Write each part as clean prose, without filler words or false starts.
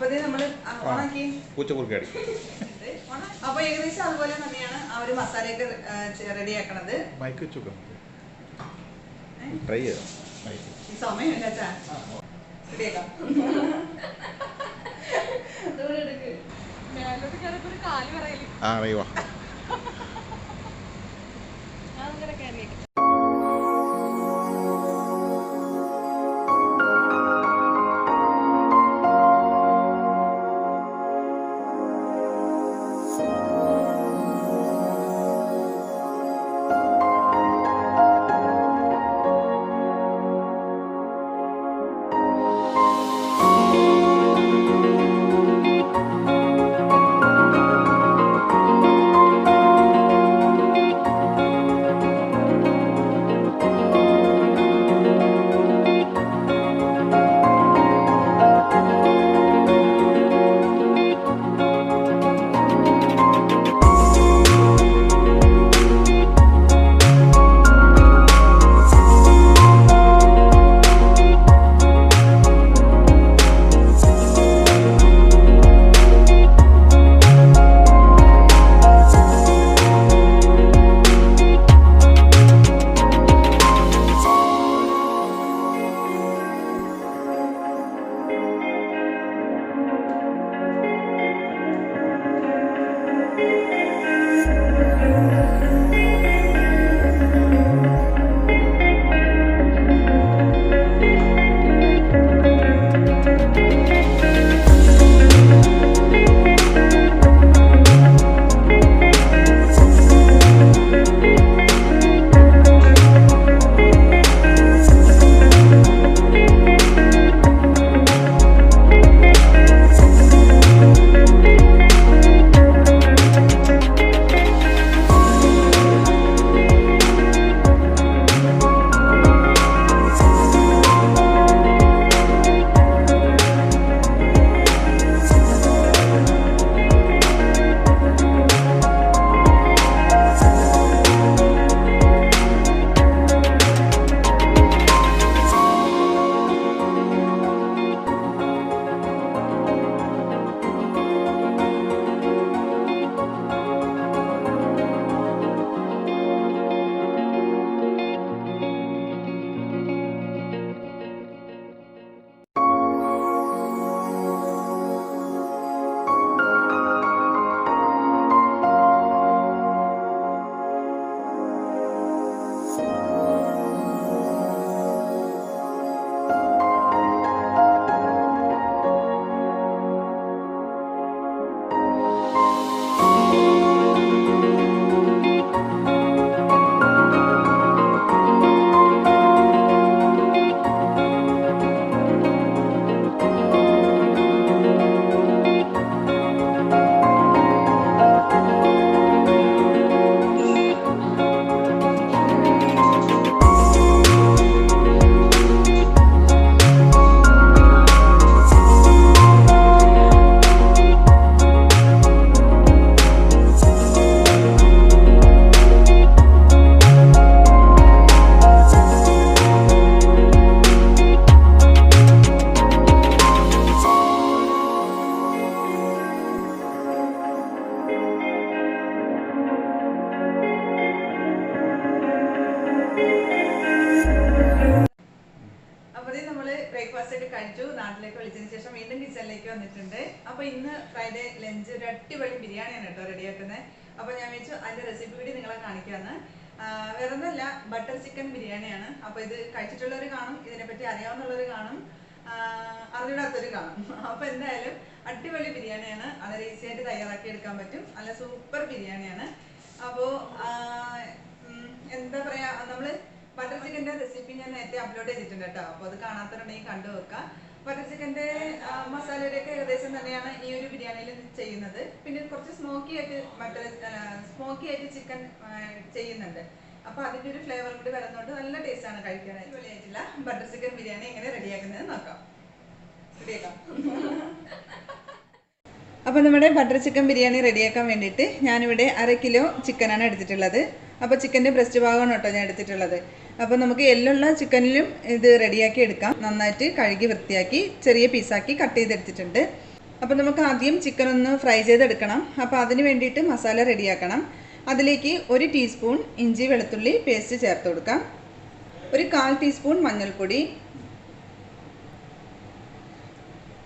അപ്പോൾ ഇത് നമ്മൾ ഓണാക്കി പൂച്ചക്കുറുക്കി അടി. അപ്പോൾ ഏകദേശം അതുപോലെ തന്നെയാണ് ആ ഒരു മസാലയൊക്കെ റെഡിയാക്കണത്. മൈക്ക് വെച്ചു ട്രൈ ചെയ്യാം. സമയമില്ല ചാ റെഡിയാക്കാം. ആ അറിയുവാ. ബ്രേക്ക്ഫാസ്റ്റ് ഒക്കെ കഴിച്ചു. നാട്ടിലേക്ക് വിളിച്ചതിന് ശേഷം വീണ്ടും കിച്ചണിലേക്ക് വന്നിട്ടുണ്ട്. അപ്പൊ ഇന്ന് ഫ്രൈഡേ ലഞ്ച് ഒരു അടിപൊളി ബിരിയാണിയാണ് കേട്ടോ റെഡിയാക്കുന്നത്. അപ്പൊ ഞാൻ വെച്ചു അതിന്റെ റെസിപ്പി കൂടി നിങ്ങളെ കാണിക്കാന്ന്. വേറൊന്നുമല്ല, ബട്ടർ ചിക്കൻ ബിരിയാണിയാണ്. അപ്പൊ ഇത് കഴിച്ചിട്ടുള്ളവർ കാണും, ഇതിനെപ്പറ്റി അറിയാവുന്നവർ കാണും, അറിഞ്ഞിടാത്തവർ കാണും. അപ്പൊ എന്തായാലും അടിപൊളി ബിരിയാണിയാണ്, വളരെ ഈസി ആയിട്ട് തയ്യാറാക്കി എടുക്കാൻ പറ്റും. നല്ല സൂപ്പർ ബിരിയാണിയാണ്. അപ്പോ എന്താ പറയാ, നമ്മള് ബട്ടർ ചിക്കൻ്റെ റെസിപ്പി ഞാൻ നേരത്തെ അപ്ലോഡ് ചെയ്തിട്ടുണ്ട് കേട്ടോ. അപ്പോൾ അത് കാണാത്തവരുണ്ടെങ്കിൽ കണ്ടു വെക്കാം. ബട്ടർ ചിക്കൻ്റെ മസാലയുടെയൊക്കെ ഏകദേശം തന്നെയാണ് ഈ ഒരു ബിരിയാണിയിൽ ചെയ്യുന്നത്. പിന്നെ കുറച്ച് സ്മോക്കി ആയിട്ട് ചിക്കൻ ചെയ്യുന്നുണ്ട്. അപ്പോൾ അതിൻ്റെ ഒരു ഫ്ലേവർ കൂടി വരുന്നതുകൊണ്ട് നല്ല ടേസ്റ്റാണ് കഴിക്കാനായിട്ട്. വലിയായിട്ടില്ല. ബട്ടർ ചിക്കൻ ബിരിയാണി എങ്ങനെ റെഡിയാക്കുന്നത് നോക്കാം. റെഡിയാക്കാം. അപ്പോൾ നമ്മുടെ ബട്ടർ ചിക്കൻ ബിരിയാണി റെഡിയാക്കാൻ വേണ്ടിയിട്ട് ഞാനിവിടെ 1/2 കിലോ ചിക്കനാണ് എടുത്തിട്ടുള്ളത്. അപ്പോൾ ചിക്കൻ്റെ ബ്രസ്റ്റ് ഭാഗമാണ് കേട്ടോ ഞാൻ എടുത്തിട്ടുള്ളത്. അപ്പോൾ നമുക്ക് എല്ലുള്ള ചിക്കനിലും ഇത് റെഡിയാക്കി എടുക്കാം. നന്നായിട്ട് കഴുകി വൃത്തിയാക്കി ചെറിയ പീസാക്കി കട്ട് ചെയ്തെടുത്തിട്ടുണ്ട്. അപ്പോൾ നമുക്ക് ആദ്യം ചിക്കൻ ഒന്ന് ഫ്രൈ ചെയ്തെടുക്കണം. അപ്പോൾ അതിന് വേണ്ടിയിട്ട് മസാല റെഡിയാക്കണം. അതിലേക്ക് 1 ടീസ്പൂൺ ഇഞ്ചി വെളുത്തുള്ളി പേസ്റ്റ് ചേർത്ത് കൊടുക്കാം. ഒരു 1/4 ടീസ്പൂൺ മഞ്ഞൾപ്പൊടി,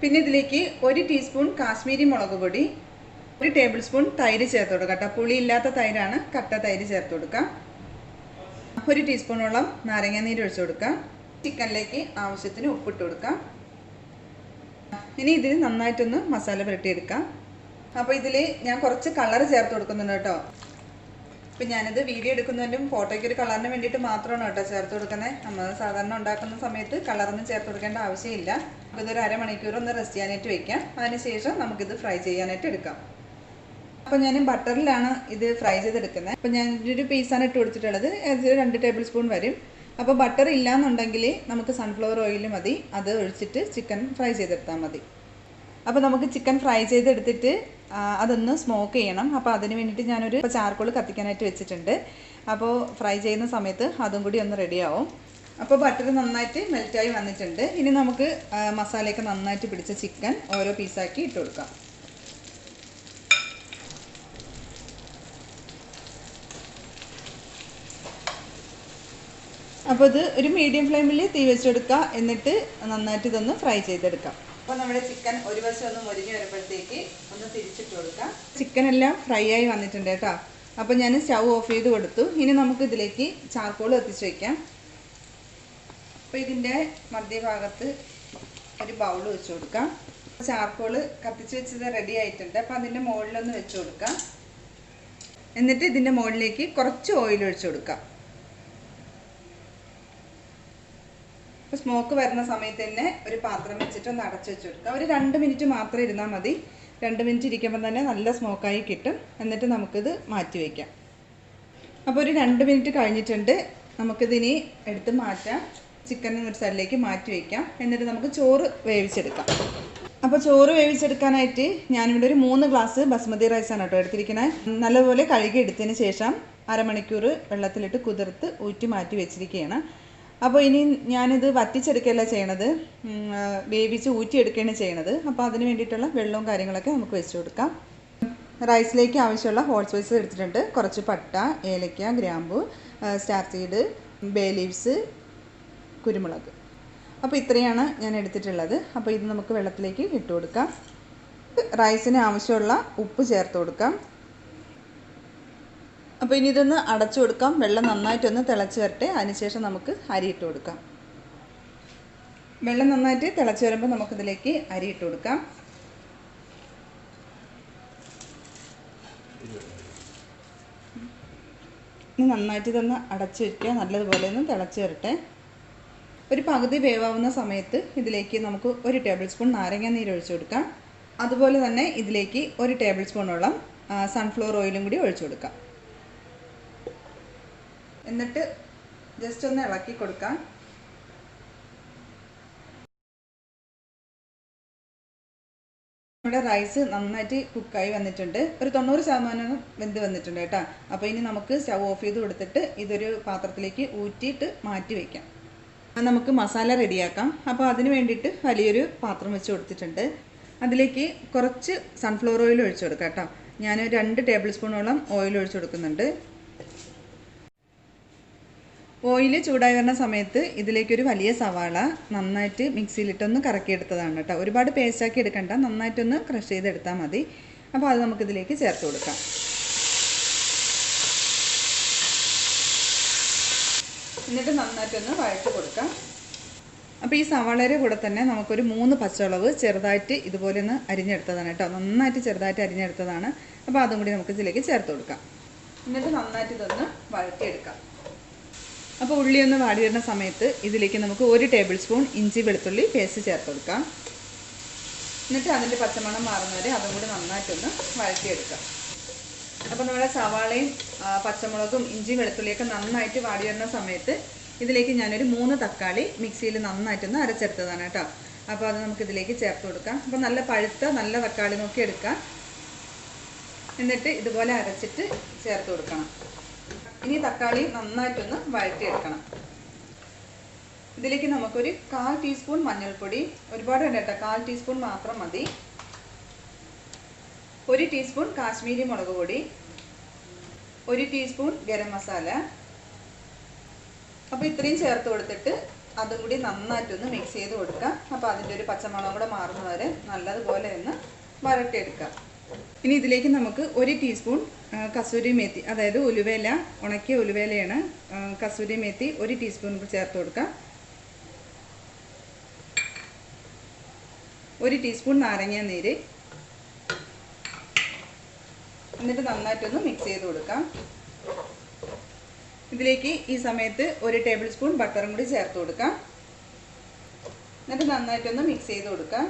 പിന്നെ ഇതിലേക്ക് 1 ടീസ്പൂൺ കാശ്മീരി മുളക് പൊടി, 1 ടേബിൾ സ്പൂൺ തൈര് ചേർത്ത് കൊടുക്കാം കേട്ടോ. പുളിയില്ലാത്ത തൈരാണ്, കട്ട തൈര് ചേർത്ത് കൊടുക്കാം. 1 ടീസ്പൂണോളം നാരങ്ങ നീര് ഒഴിച്ചു കൊടുക്കാം. ചിക്കനിലേക്ക് ആവശ്യത്തിന് ഉപ്പിട്ട് കൊടുക്കാം. ഇനി ഇതിൽ നന്നായിട്ടൊന്ന് മസാല പുരട്ടിയെടുക്കാം. അപ്പോൾ ഇതിൽ ഞാൻ കുറച്ച് കളർ ചേർത്ത് കൊടുക്കുന്നുണ്ട് കേട്ടോ. ഇപ്പം ഞാനിത് വീഡിയോ എടുക്കുന്നതിനും ഫോട്ടോയ്ക്ക് ഒരു കളറിന് വേണ്ടിയിട്ട് മാത്രമാണ് കേട്ടോ ചേർത്ത് കൊടുക്കുന്നത്. നമ്മൾ സാധാരണ ഉണ്ടാക്കുന്ന സമയത്ത് കളറൊന്നും ചേർത്ത് കൊടുക്കേണ്ട ആവശ്യമില്ല. അപ്പോൾ ഇതൊരു അരമണിക്കൂർ ഒന്ന് റെസ്റ്റ് ചെയ്യാനായിട്ട് വയ്ക്കാം. അതിനുശേഷം നമുക്കിത് ഫ്രൈ ചെയ്യാനായിട്ട് എടുക്കാം. അപ്പോൾ ഞാൻ ബട്ടറിലാണ് ഇത് ഫ്രൈ ചെയ്തെടുക്കുന്നത്. അപ്പോൾ ഞാൻ ഒരു പീസാണ് ഇട്ട് കൊടുത്തിട്ടുള്ളത്. ഏകദേശം 2 ടേബിൾ സ്പൂൺ വരും. അപ്പോൾ ബട്ടർ ഇല്ലയെന്നുണ്ടെങ്കിൽ നമുക്ക് സൺഫ്ലവർ ഓയിൽ മതി, അത് ഒഴിച്ചിട്ട് ചിക്കൻ ഫ്രൈ ചെയ്തെടുത്താൽ മതി. അപ്പോൾ നമുക്ക് ചിക്കൻ ഫ്രൈ ചെയ്തെടുത്തിട്ട് അതൊന്ന് സ്മോക്ക് ചെയ്യണം. അപ്പോൾ അതിന് വേണ്ടിയിട്ട് ഞാനൊരു ചാർക്കോൾ കത്തിക്കാനായിട്ട് വെച്ചിട്ടുണ്ട്. അപ്പോൾ ഫ്രൈ ചെയ്യുന്ന സമയത്ത് അതും കൂടി ഒന്ന് റെഡിയാവും. അപ്പോൾ ബട്ടർ നന്നായിട്ട് മെൽറ്റായി വന്നിട്ടുണ്ട്. ഇനി നമുക്ക് മസാലയൊക്കെ നന്നായിട്ട് പിടിച്ച ചിക്കൻ ഓരോ പീസാക്കി ഇട്ട് കൊടുക്കാം. അപ്പോൾ ഇത് ഒരു മീഡിയം ഫ്ലെയിമിൽ തീ വെച്ചെടുക്കുക. എന്നിട്ട് നന്നായിട്ട് ഇതൊന്ന് ഫ്രൈ ചെയ്തെടുക്കാം. അപ്പോൾ നമ്മുടെ ചിക്കൻ ഒരു വശം ഒന്ന് മുരിഞ്ഞ് വരുമ്പോഴത്തേക്ക് ഒന്ന് തിരിച്ചിട്ട് കൊടുക്കാം. ചിക്കൻ എല്ലാം ഫ്രൈ ആയി വന്നിട്ടുണ്ട് കേട്ടോ. അപ്പോൾ ഞാൻ സ്റ്റൗ ഓഫ് ചെയ്ത് കൊടുത്തു. ഇനി നമുക്ക് ഇതിലേക്ക് ചാർക്കോൾ കത്തിച്ച് വയ്ക്കാം. അപ്പോൾ ഇതിൻ്റെ മധ്യഭാഗത്ത് ഒരു ബൗൾ വെച്ച് കൊടുക്കാം. ചാർക്കോൾ കത്തിച്ച് വെച്ചത് റെഡി ആയിട്ടുണ്ട്. അപ്പോൾ അതിൻ്റെ മുകളിലൊന്ന് വെച്ച് കൊടുക്കാം. എന്നിട്ട് ഇതിൻ്റെ മുകളിലേക്ക് കുറച്ച് ഓയിൽ ഒഴിച്ച് കൊടുക്കാം. അപ്പോൾ സ്മോക്ക് വരുന്ന സമയത്ത് തന്നെ ഒരു പാത്രം വെച്ചിട്ട് ഒന്ന് അടച്ചു വെച്ച് കൊടുക്കുക. ഒരു 2 മിനിറ്റ് മാത്രം ഇരുന്നാൽ മതി. 2 മിനിറ്റ് ഇരിക്കുമ്പോൾ തന്നെ നല്ല സ്മോക്കായി കിട്ടും. എന്നിട്ട് നമുക്കിത് മാറ്റി വയ്ക്കാം. അപ്പോൾ ഒരു 2 മിനിറ്റ് കഴിഞ്ഞിട്ടുണ്ട്. നമുക്കിതിനി എടുത്ത് മാറ്റാം. ചിക്കൻ ഒരു സൈഡിലേക്ക് മാറ്റി വയ്ക്കാം. എന്നിട്ട് നമുക്ക് ചോറ് വേവിച്ചെടുക്കാം. അപ്പോൾ ചോറ് വേവിച്ചെടുക്കാനായിട്ട് ഞാനിവിടെ ഒരു 3 ഗ്ലാസ് ബസ്മതി റൈസാണ് കേട്ടോ എടുത്തിരിക്കുന്നത്. നല്ലപോലെ കഴുകി എടുത്തതിന് ശേഷം അരമണിക്കൂർ വെള്ളത്തിലിട്ട് കുതിർത്ത് ഊറ്റി മാറ്റി വെച്ചിരിക്കുകയാണ്. അപ്പോൾ ഇനി ഞാനിത് വറ്റിച്ചെടുക്കുകയല്ല ചെയ്യണത്, വേവിച്ച് ഊറ്റിയെടുക്കുകയാണ് ചെയ്യണത്. അപ്പോൾ അതിന് വേണ്ടിയിട്ടുള്ള വെള്ളവും കാര്യങ്ങളൊക്കെ നമുക്ക് വെച്ച് കൊടുക്കാം. റൈസിലേക്ക് ആവശ്യമുള്ള ഹോൾ സ്പൈസസ് എടുത്തിട്ടുണ്ട്. കുറച്ച് പട്ട, ഏലക്ക, ഗ്രാമ്പു, സ്റ്റാർ സീഡ്, ബേ ലീവ്സ്, കുരുമുളക്. അപ്പോൾ ഇത്രയാണ് ഞാൻ എടുത്തിട്ടുള്ളത്. അപ്പോൾ ഇത് നമുക്ക് വെള്ളത്തിലേക്ക് ഇട്ട് കൊടുക്കാം. റൈസിന് ആവശ്യമുള്ള ഉപ്പ് ചേർത്ത് കൊടുക്കാം. അപ്പോൾ ഇനി ഇതൊന്ന് അടച്ചു കൊടുക്കാം. വെള്ളം നന്നായിട്ടൊന്ന് തിളച്ച് വരട്ടെ. അതിനുശേഷം നമുക്ക് അരി ഇട്ട് കൊടുക്കാം. വെള്ളം നന്നായിട്ട് തിളച്ച് വരുമ്പോൾ നമുക്കിതിലേക്ക് അരി ഇട്ട് കൊടുക്കാം. ഇനി നന്നായിട്ട് ഇതൊന്ന് അടച്ചു വയ്ക്കുക. നല്ലതുപോലെ ഒന്ന് തിളച്ച് വരട്ടെ. ഒരു പകുതി വേവാവുന്ന സമയത്ത് ഇതിലേക്ക് നമുക്ക് 1 ടേബിൾ സ്പൂൺ നാരങ്ങ നീര് ഒഴിച്ചു കൊടുക്കാം. അതുപോലെ തന്നെ ഇതിലേക്ക് 1 ടേബിൾ സ്പൂണോളം സൺഫ്ലവർ ഓയിലും കൂടി ഒഴിച്ചു കൊടുക്കാം. എന്നിട്ട് ജസ്റ്റ് ഒന്ന് ഇളക്കി കൊടുക്കാം. നമ്മുടെ റൈസ് നന്നായിട്ട് കുക്കായി വന്നിട്ടുണ്ട്. ഒരു 90% വെന്ത് വന്നിട്ടുണ്ട് കേട്ടോ. അപ്പോൾ ഇനി നമുക്ക് സ്റ്റൗ ഓഫ് ചെയ്ത് കൊടുത്തിട്ട് ഇതൊരു പാത്രത്തിലേക്ക് ഊറ്റിയിട്ട് മാറ്റി വയ്ക്കാം. നമുക്ക് മസാല റെഡിയാക്കാം. അപ്പോൾ അതിന് വേണ്ടിയിട്ട് വലിയൊരു പാത്രം വെച്ച് കൊടുത്തിട്ടുണ്ട്. അതിലേക്ക് കുറച്ച് സൺഫ്ലവർ ഓയിൽ ഒഴിച്ചു കൊടുക്കാം കേട്ടോ. ഞാൻ 2 ടേബിൾ സ്പൂണോളം ഓയിൽ ഒഴിച്ചു കൊടുക്കുന്നുണ്ട്. ഓയിൽ ചൂടായി വരുന്ന സമയത്ത് ഇതിലേക്കൊരു വലിയ സവാള നന്നായിട്ട് മിക്സിയിലിട്ടൊന്ന് കറക്കിയെടുത്തതാണ് കേട്ടോ. ഒരുപാട് പേസ്റ്റാക്കി എടുക്കണ്ട, നന്നായിട്ടൊന്ന് ക്രഷ് ചെയ്തെടുത്താൽ മതി. അപ്പോൾ അത് നമുക്കിതിലേക്ക് ചേർത്ത് കൊടുക്കാം. എന്നിട്ട് നന്നായിട്ടൊന്ന് വഴറ്റി കൊടുക്കാം. അപ്പോൾ ഈ സവാളയുടെ കൂടെ തന്നെ നമുക്കൊരു 3 പച്ചമുളക് ചെറുതായിട്ട് ഇതുപോലെ ഒന്ന് അരിഞ്ഞെടുത്തതാണ് കേട്ടോ. നന്നായിട്ട് ചെറുതായിട്ട് അരിഞ്ഞെടുത്തതാണ്. അപ്പോൾ അതും കൂടി നമുക്ക് ഇതിലേക്ക് ചേർത്ത് കൊടുക്കാം. എന്നിട്ട് നന്നായിട്ട് ഇതൊന്ന് വഴറ്റിയെടുക്കാം. അപ്പോൾ ഉള്ളി ഒന്ന് വാടി വരുന്ന സമയത്ത് ഇതിലേക്ക് നമുക്ക് 1 ടേബിൾ സ്പൂൺ ഇഞ്ചി വെളുത്തുള്ളി പേസ്റ്റ് ചേർത്ത് കൊടുക്കാം. എന്നിട്ട് അതിൻ്റെ പച്ചമണം മാറുന്നവരെ അതും കൂടി നന്നായിട്ടൊന്ന് വഴറ്റിയെടുക്കാം. അപ്പോൾ നമ്മുടെ സവാളയും പച്ചമുളകും ഇഞ്ചി വെളുത്തുള്ളിയൊക്കെ നന്നായിട്ട് വാടി വരുന്ന സമയത്ത് ഇതിലേക്ക് ഞാനൊരു 3 തക്കാളി മിക്സിയിൽ നന്നായിട്ടൊന്ന് അരച്ചെടുത്തതാണ് കേട്ടോ. അപ്പോൾ അത് നമുക്കിതിലേക്ക് ചേർത്ത് കൊടുക്കാം. അപ്പോൾ നല്ല പഴുത്ത നല്ല തക്കാളി നോക്കി എടുക്കാം. എന്നിട്ട് ഇതുപോലെ അരച്ചിട്ട് ചേർത്ത് കൊടുക്കണം. ഇനി തക്കാളി നന്നായിട്ടൊന്ന് വഴറ്റിയെടുക്കണം. ഇതിലേക്ക് നമുക്കൊരു 1/4 ടീസ്പൂൺ മഞ്ഞൾപ്പൊടി, ഒരുപാട് വേണ്ട കേട്ടോ, 1/4 ടീസ്പൂൺ മാത്രം മതി. 1 ടീസ്പൂൺ കാശ്മീരി മുളക് പൊടി, 1 ടീസ്പൂൺ ഗരം മസാല. അപ്പോൾ ഇത്രയും ചേർത്ത് കൊടുത്തിട്ട് അതും കൂടി നന്നായിട്ടൊന്ന് മിക്സ് ചെയ്ത് കൊടുക്കുക. അപ്പോൾ അതിൻ്റെ ഒരു പച്ചമണം കൂടെ മാറുന്നവരെ നല്ലതുപോലെ ഒന്ന് വരട്ടിയെടുക്കുക. ഇനി ഇതിലേക്ക് നമുക്ക് 1 ടീസ്പൂൺ കസൂരി മേത്തി, അതായത് ഉലുവേല, ഉണക്കിയ ഉലുവേലയാണ്. കസൂരി മേത്തി 1 ടീസ്പൂൺ ചേർത്ത് കൊടുക്കുക. 1 ടീസ്പൂൺ നാരങ്ങ നീര്. എന്നിട്ട് നന്നായിട്ടൊന്ന് മിക്സ് ചെയ്ത് കൊടുക്കാം. ഇതിലേക്ക് ഈ സമയത്ത് 1 ടേബിൾ സ്പൂൺ ബട്ടറും കൂടി ചേർത്ത് കൊടുക്കാം. എന്നിട്ട് നന്നായിട്ടൊന്ന് മിക്സ് ചെയ്ത് കൊടുക്കാം.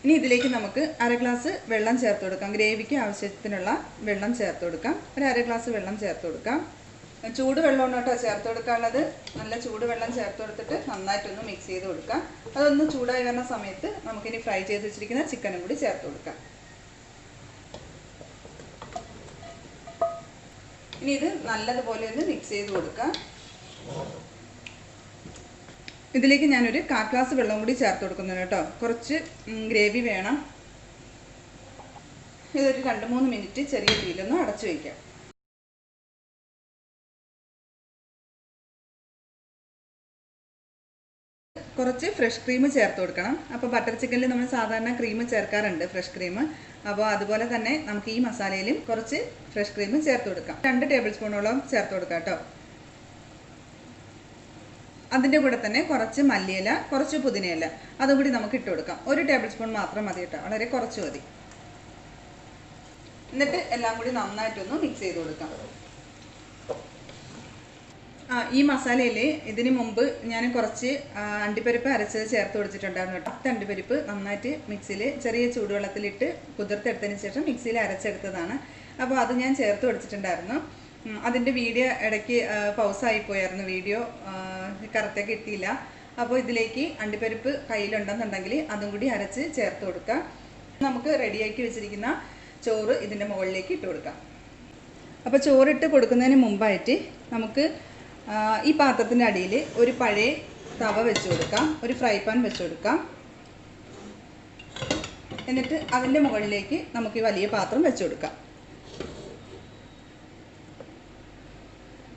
ഇനി ഇതിലേക്ക് നമുക്ക് 1/2 ഗ്ലാസ് വെള്ളം ചേർത്ത് കൊടുക്കാം. ഗ്രേവിക്ക് ആവശ്യത്തിനുള്ള വെള്ളം ചേർത്ത് കൊടുക്കാം. 1/2 ഗ്ലാസ് വെള്ളം ചേർത്ത് കൊടുക്കാം. ചൂട് വെള്ളമാണ് കേട്ടോ ചേർത്ത് കൊടുക്കാനുള്ളത്. നല്ല ചൂട് വെള്ളം ചേർത്ത് കൊടുത്തിട്ട് നന്നായിട്ടൊന്ന് മിക്സ് ചെയ്ത് കൊടുക്കാം. അതൊന്ന് ചൂടായി വരുന്ന സമയത്ത് നമുക്കിനി ഫ്രൈ ചെയ്ത് വെച്ചിരിക്കുന്ന ചിക്കനും കൂടി ചേർത്ത് കൊടുക്കാം. ഇനി ഇത് നല്ലതുപോലെ ഒന്ന് മിക്സ് ചെയ്ത് കൊടുക്കാം. ഇതിലേക്ക് ഞാനൊരു 1/4 ഗ്ലാസ് വെള്ളം കൂടി ചേർത്ത് കൊടുക്കുന്നുണ്ട് കേട്ടോ. കുറച്ച് ഗ്രേവി വേണം. ഇതൊരു 2-3 മിനിറ്റ് ചെറിയ തീയിലൊന്ന് അടച്ചു വയ്ക്കാം. കുറച്ച് ഫ്രഷ് ക്രീം ചേർത്ത് കൊടുക്കണം. അപ്പോൾ ബട്ടർ ചിക്കനിൽ നമ്മൾ സാധാരണ ക്രീം ചേർക്കാറുണ്ട്, ഫ്രഷ് ക്രീം. അപ്പോൾ അതുപോലെ തന്നെ നമുക്ക് ഈ മസാലയിലും കുറച്ച് ഫ്രഷ് ക്രീം ചേർത്ത് കൊടുക്കാം. 2 ടേബിൾ സ്പൂണോളം ചേർത്ത് കൊടുക്കാം കേട്ടോ. അതിൻ്റെ കൂടെ തന്നെ കുറച്ച് മല്ലിയില, കുറച്ച് പുതിനയില അതും കൂടി നമുക്ക് ഇട്ട് കൊടുക്കാം. 1 ടേബിൾ സ്പൂൺ മാത്രം മതി കേട്ടോ, വളരെ കുറച്ച് മതി. എന്നിട്ട് എല്ലാം കൂടി നന്നായിട്ടൊന്ന് മിക്സ് ചെയ്ത് കൊടുക്കാം. ഈ മസാലയിൽ ഇതിന് മുമ്പ് ഞാൻ കുറച്ച് അണ്ടിപ്പരിപ്പ് അരച്ചത് ചേർത്ത് കൊടുത്തിട്ടുണ്ടായിരുന്നു കേട്ടോ. 10 അണ്ടിപ്പരിപ്പ് നന്നായിട്ട് മിക്സിയിൽ ചെറിയ ചൂടുവെള്ളത്തിലിട്ട് കുതിർത്തെടുത്തതിന് ശേഷം മിക്സിയിൽ അരച്ചെടുത്തതാണ്. അപ്പോൾ അത് ഞാൻ ചേർത്ത് കൊടുത്തിട്ടുണ്ടായിരുന്നു. അതിൻ്റെ വീഡിയോ ഇടയ്ക്ക് പൗസായിപ്പോയായിരുന്നു, വീഡിയോ കറക്റ്റായി കിട്ടിയില്ല. അപ്പോൾ ഇതിലേക്ക് അണ്ടിപ്പരിപ്പ് കയ്യിലുണ്ടെന്നുണ്ടെങ്കിൽ അതും കൂടി അരച്ച് ചേർത്ത് കൊടുക്കുക. നമുക്ക് റെഡിയാക്കി വെച്ചിരിക്കുന്ന ചോറ് ഇതിൻ്റെ മുകളിലേക്ക് ഇട്ട് കൊടുക്കാം. അപ്പോൾ ചോറിട്ട് കൊടുക്കുന്നതിന് മുമ്പായിട്ട് നമുക്ക് ഈ പാത്രത്തിൻ്റെ അടിയിൽ ഒരു പഴയ തവ വെച്ച് കൊടുക്കാം, ഒരു ഫ്രൈ പാൻ വെച്ച് കൊടുക്കാം. എന്നിട്ട് അതിൻ്റെ മുകളിലേക്ക് നമുക്ക് ഈ വലിയ പാത്രം വെച്ച് കൊടുക്കാം.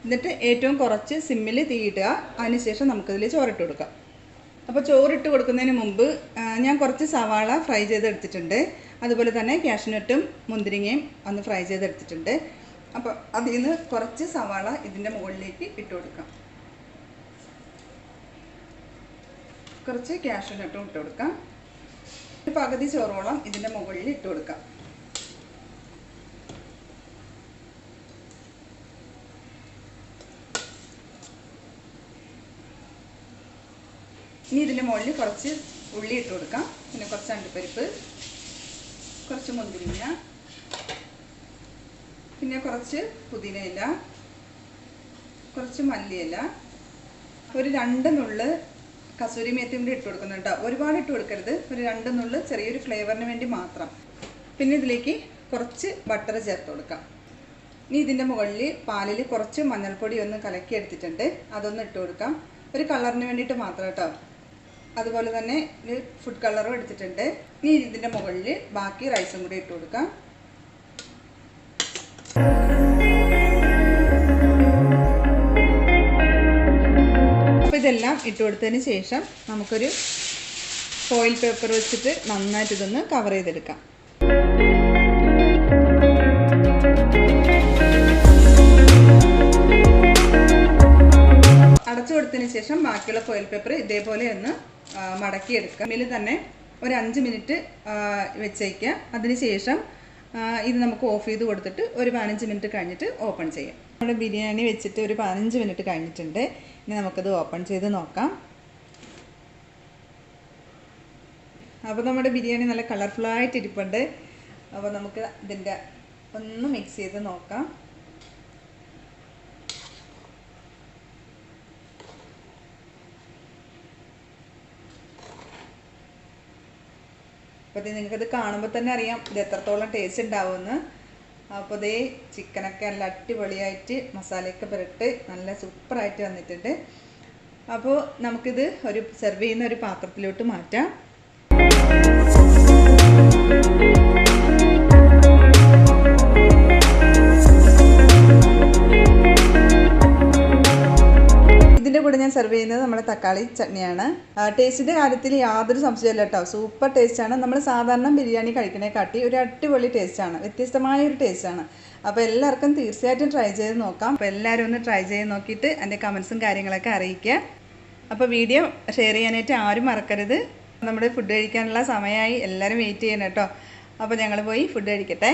എന്നിട്ട് ഏറ്റവും കുറച്ച് സിമ്മിൽ തീയിടുക. അതിനുശേഷം നമുക്കതിൽ ചോറിട്ട് കൊടുക്കാം. അപ്പോൾ ചോറിട്ട് കൊടുക്കുന്നതിന് മുമ്പ് ഞാൻ കുറച്ച് സവാള ഫ്രൈ ചെയ്തെടുത്തിട്ടുണ്ട്. അതുപോലെ തന്നെ കാഷ്നട്ടും മുന്തിരിങ്ങയും ഒന്ന് ഫ്രൈ ചെയ്തെടുത്തിട്ടുണ്ട്. അപ്പോൾ അതിൽ നിന്ന് കുറച്ച് സവാള ഇതിൻ്റെ മുകളിലേക്ക് ഇട്ട് കൊടുക്കാം. കുറച്ച് കാഷ്നട്ടും ഇട്ട് കൊടുക്കാം. പകുതി ചോറോളം ഇതിൻ്റെ മുകളിൽ ഇട്ട് കൊടുക്കാം. ഇനി ഇതിൻ്റെ മുകളിൽ കുറച്ച് ഉള്ളി ഇട്ട് കൊടുക്കാം. പിന്നെ കുറച്ച് അണ്ടിപ്പരിപ്പ്, കുറച്ച് മുന്തിരിങ്ങ, പിന്നെ കുറച്ച് പുതിനയില, കുറച്ച് മല്ലിയില, ഒരു 2 നുള്ള് കസൂരി മേത്തി കൂടി ഇട്ട് കൊടുക്കുന്നുണ്ട്. ഒരുപാട് ഇട്ട് കൊടുക്കരുത്, ഒരു 2 നുള്ള് ചെറിയൊരു ഫ്ലേവറിന് വേണ്ടി മാത്രം. പിന്നെ ഇതിലേക്ക് കുറച്ച് ബട്ടർ ചേർത്ത് കൊടുക്കാം. ഇനി ഇതിൻ്റെ മുകളിൽ പാലിൽ കുറച്ച് മഞ്ഞൾപ്പൊടി ഒന്ന് കലക്കി എടുത്തിട്ടുണ്ട്, അതൊന്ന് ഇട്ട് കൊടുക്കാം. ഒരു കളറിന് വേണ്ടിയിട്ട് മാത്രം കേട്ടോ. അതുപോലെ തന്നെ ഒരു ഫുഡ് കളറും എടുത്തിട്ടുണ്ട്. ഇനി ഇതിൻ്റെ മുകളിൽ ബാക്കി റൈസും കൂടി ഇട്ട് കൊടുക്കാം. അപ്പോൾ ഇതെല്ലാം ഇട്ട് കൊടുത്തതിന് ശേഷം നമുക്കൊരു ഫോയിൽ പേപ്പർ വെച്ചിട്ട് നന്നായിട്ട് ഇതൊന്ന് കവർ ചെയ്തെടുക്കാം. അടച്ചു കൊടുത്തതിന് ശേഷം ബാക്കിയുള്ള ഫോയിൽ പേപ്പർ ഇതേപോലെ ഒന്ന് മടക്കിയെടുക്കുക. ഇതിൽ തന്നെ ഒരു 5 മിനിറ്റ് വെച്ചേക്കുക. അതിനുശേഷം ഇത് നമുക്ക് ഓഫ് ചെയ്ത് കൊടുത്തിട്ട് ഒരു 15 മിനിറ്റ് കഴിഞ്ഞിട്ട് ഓപ്പൺ ചെയ്യാം. നമ്മുടെ ബിരിയാണി വെച്ചിട്ട് ഒരു 15 മിനിറ്റ് കഴിഞ്ഞിട്ടുണ്ട്. ഇനി നമുക്കത് ഓപ്പൺ ചെയ്ത് നോക്കാം. അപ്പോൾ നമ്മുടെ ബിരിയാണി നല്ല കളർഫുള്ളായിട്ട് ഇരിപ്പുണ്ട്. അപ്പോൾ നമുക്ക് ഇതിൻ്റെ ഒന്ന് മിക്സ് ചെയ്ത് നോക്കാം. അപ്പോൾ നിങ്ങൾക്കത് കാണുമ്പോൾ തന്നെ അറിയാം ഇത് എത്രത്തോളം ടേസ്റ്റ് ഉണ്ടാവുമെന്ന്. അപ്പോൾ ഇതേ ചിക്കനൊക്കെ നല്ല അടിപൊളിയായിട്ട് മസാലയൊക്കെ പുരട്ട് നല്ല സൂപ്പറായിട്ട് വന്നിട്ടുണ്ട്. അപ്പോൾ നമുക്കിത് ഒരു സെർവ് ചെയ്യുന്ന ഒരു പാത്രത്തിലോട്ട് മാറ്റാം. ഇതിൻ്റെ കൂടെ ഞാൻ സെർവ് ചെയ്യുന്നത് നമ്മുടെ തക്കാളി ചട്നിയാണ്. ടേസ്റ്റിൻ്റെ കാര്യത്തിൽ യാതൊരു സംശയമില്ല കേട്ടോ. സൂപ്പർ ടേസ്റ്റാണ്. നമ്മൾ സാധാരണ ബിരിയാണി കഴിക്കണേ കാട്ടി ഒരു അടിപൊളി ടേസ്റ്റാണ്, വ്യത്യസ്തമായ ഒരു ടേസ്റ്റാണ്. അപ്പോൾ എല്ലാവർക്കും തീർച്ചയായിട്ടും ട്രൈ ചെയ്ത് നോക്കാം. അപ്പോൾ എല്ലാവരും ഒന്ന് ട്രൈ ചെയ്ത് നോക്കിയിട്ട് എൻ്റെ കമൻസും കാര്യങ്ങളൊക്കെ അറിയിക്കുക. അപ്പോൾ വീഡിയോ ഷെയർ ചെയ്യാനായിട്ട് ആരും മറക്കരുത്. നമ്മുടെ ഫുഡ് കഴിക്കാനുള്ള സമയമായി, എല്ലാവരും വെയിറ്റ് ചെയ്യണം കേട്ടോ. അപ്പോൾ ഞങ്ങൾ പോയി ഫുഡ് കഴിക്കട്ടെ.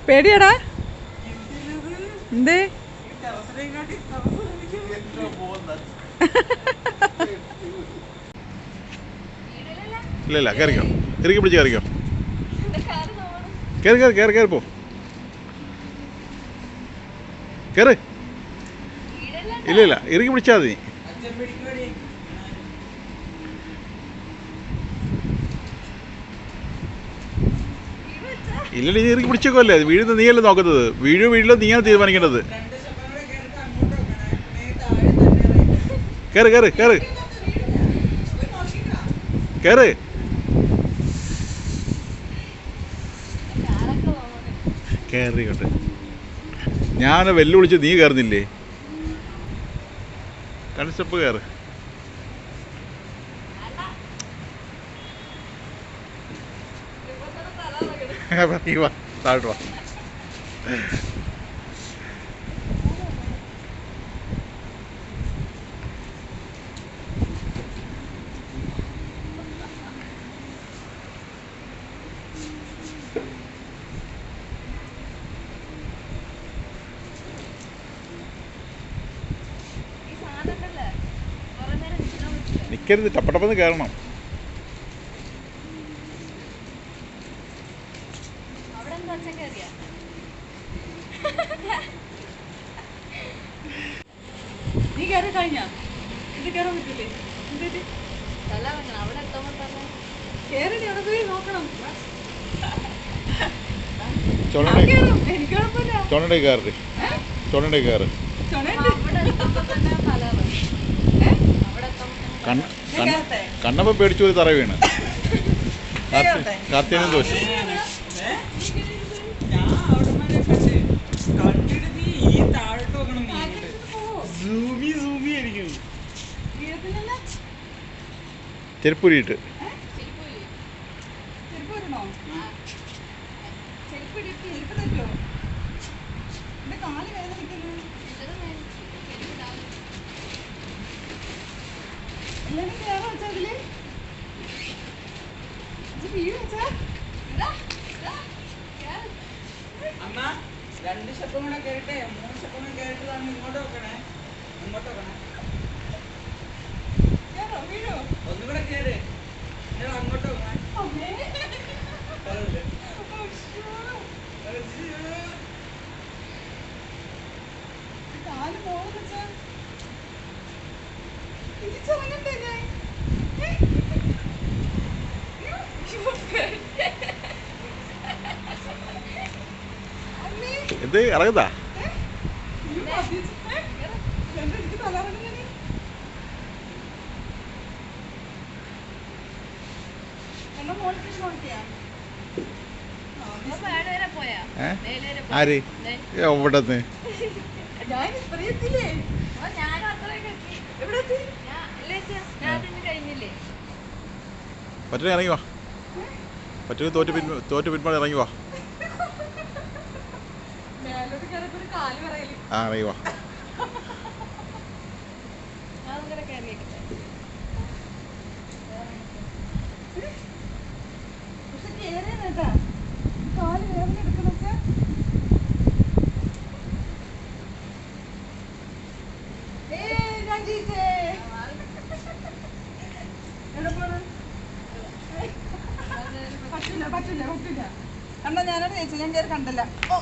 പേടിയാടാ എന്തേ? ഇല്ല കയറിക്കോ, ഇറുക്കി പിടിച്ച് കയറിക്കോ, കയറി കയറി കയറി കയറിപ്പോ, കയറി. ഇല്ല ഇറുക്കി പിടിച്ചാൽ മതി. ഇല്ലല്ലേ, നീ ഇറുക്കി പിടിച്ചേക്കോ. അല്ലേ വീഴുന്ന നീയല്ലേ നോക്കുന്നത്, വീഴിലോ നീയാണ് തീരുമാനിക്കേണ്ടത്. കയറി കയറി കയറി കയറി. കയറിക്കോട്ടെ. ഞാൻ വെല്ലുവിളിച്ച് നീ കയറുന്നില്ലേ? രണ്ട് സ്റ്റെപ്പ് കയറ്. വാ താഴോട്ട് വാ. നിൽക്കരുത്, ടപ്പടപ്പെന്ന് കയറണം. നീ കയറി കഴിഞ്ഞാ ഇത് കയറാൻ പറ്റില്ലേ? കേറി അവിടെ പോയി നോക്കണം. എനിക്ക് കുഴപ്പമില്ല. ചുണണ്ടേ കയറി, ചുണണ്ടേ കയറി. കണ്ണപ്പം പേടിച്ചു പോയി തറ വീണ്. കാർത്തികനും ദോശ. ചെരുപ്പുരിയിട്ട് രണ്ട് സ്റ്റെപ്പും കൂടെ കേറിട്ടെ, 3 സ്റ്റെപ്പും കൂടെ കേറിട്ട് ഇങ്ങോട്ട് വെക്കണേ, ഇങ്ങോട്ട് വെക്കണേ. ഒന്നുകൂടെ കേറ്, അങ്ങോട്ട് വെക്കണേ. കാല് പോകുന്ന തിരിച്ചിറങ്ങണ്ടേ ഞാൻ? എന്ത് ഇറങ്ങുതാ? എന്നാ മോളിക്ക് നോക്കിയാ ആര് എവിടന്ന് ഞാൻ ഇത്രയെത്തില്ലേ എവിടെ എത്തി പറ്റുന്ന ഇറങ്ങി വാ പറ്റുന്ന തോറ്റ് പിന്മാറി ഇറങ്ങി വാ മേലോട്ട് കയറിയപ്പോ ഒരു കാല് പറയല് ആ ഇറങ്ങി വാ പക്ഷെ കേറിയാ കാല് വേദന എടുക്കണൊക്കെ ഞാൻ ജയിച്ചേ എവിടെ പോണ് പറ്റില്ല കണ്ട ഞാനോട് ജയിച്ചു ഞാൻ കയറി കണ്ടല്ല ഓ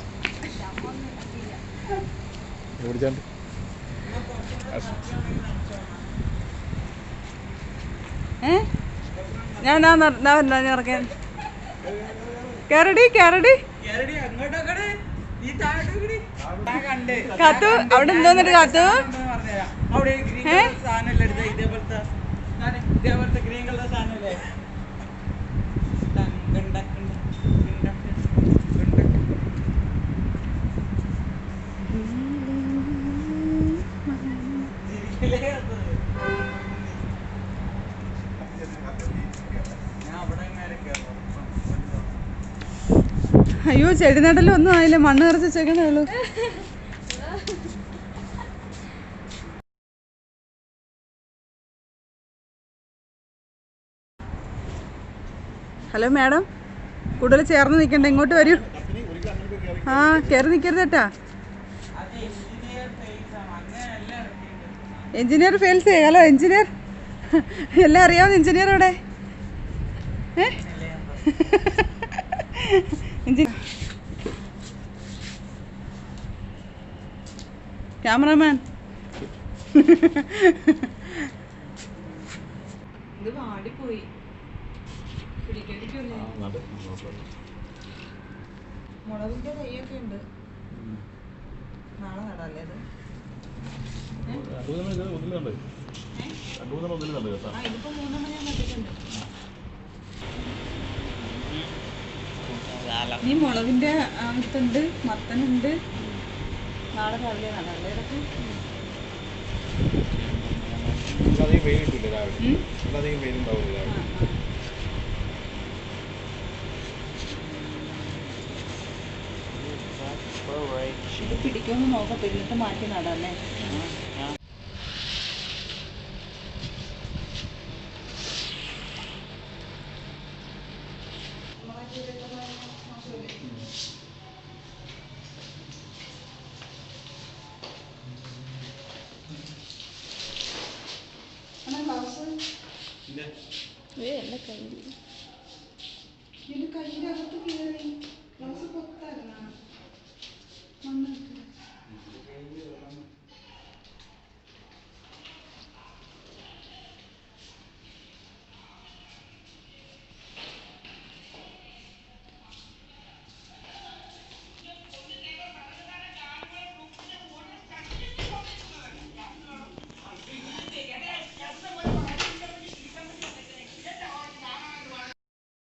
പിടിച്ചാണ്ട് ഞാൻ ഇറക്കാൻ കേറടി കാത്തു അവിടെ എന്തോന്നിട്ട് കാത്തു ഇതേപോലത്തെ ഗ്രീൻ കളർ സാധനല്ലേ അയ്യോ ചെടി നടലൊന്നും ആയില്ല മണ്ണ് നിറച്ച് വെച്ചേക്കണേ ഉള്ളൂ ഹലോ മാഡം കൂടുതൽ ചേർന്ന് നിൽക്കണ്ട ഇങ്ങോട്ട് വരൂ ആ കയറി നിൽക്കരുത് കേട്ടാ എഞ്ചിനീയർ ഫെയിൽസ് ഹലോ എഞ്ചിനീയർ എല്ലാം അറിയാവുന്ന എഞ്ചിനീയർ അവിടെ ക്യാമറമാൻ ഇത് വാടിപ്പോയി മുളകിന്റെ തൈയൊക്കെ ഉണ്ട് നാളെ നടാല്ലേ അത് ഇതിപ്പോ 3 ഞാൻ നട്ടിട്ടുണ്ട് ഈ മുളകിന്റെ വിത്തുണ്ട് മത്തനുണ്ട് നാളെ രാവിലെ നടാല്ലേ ഇതൊക്കെ ഇത് പിടിക്കുമെന്ന് നോക്കാം പിന്നിട്ട് മാറ്റി നടാല്ലേ കയ്യിലകത്ത് കയറി ഗ്ലൗസ് പൊത്തായിരുന്നാ